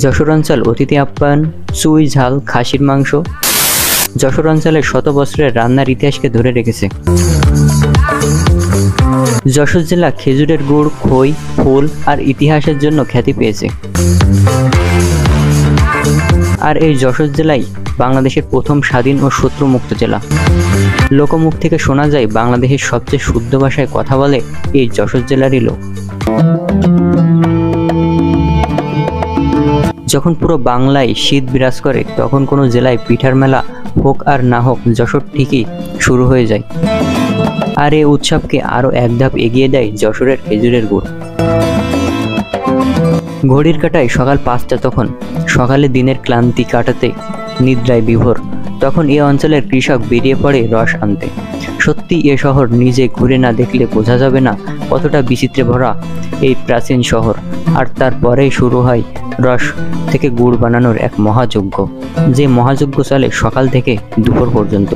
যশোর অঞ্চল অতিথি আপ্যায়ন, চুই ঝাল, খাসির মাংস যশোর অঞ্চলের শত বছরের রান্নার ইতিহাসকে ধরে রেখেছে। যশোর জেলা খেজুরের গুড়, খই, ফুল আর ইতিহাসের জন্য খ্যাতি পেয়েছে। আর এই যশোর জেলাই বাংলাদেশের প্রথম স্বাধীন ও শত্রুমুক্ত জেলা। লোকমুখ থেকে শোনা যায় বাংলাদেশের সবচেয়ে শুদ্ধ ভাষায় কথা বলে এই যশোর জেলারই লোক। যখন পুরো বাংলায় শীত বিরাজ করে তখন কোনো জেলায় পিঠার মেলা হোক আর না হোক যশোর ঠিকই শুরু হয়ে যায়। আর এই উৎসবকে আরো এক ধাপ এগিয়ে দেয় যশোরের খেজুরের গুড়। ঘড়ির কাঁটায় সকাল 5টা, তখন সকালে দিনের ক্লান্তি কাটাতে নিদ্রায় বিভোর। তখন এই অঞ্চলের কৃষক বেরিয়ে পড়ে রস আনতে। সত্যি এ শহর নিজে ঘুরে না দেখলে বোঝা যাবে না কতটা বিচিত্রে ভরা এই প্রাচীন শহর। আর তারপরেই শুরু হয় রস থেকে গুড় বানানোর এক মহাযজ্ঞ, যে মহাযজ্ঞ চলে সকাল থেকে দুপুর পর্যন্ত।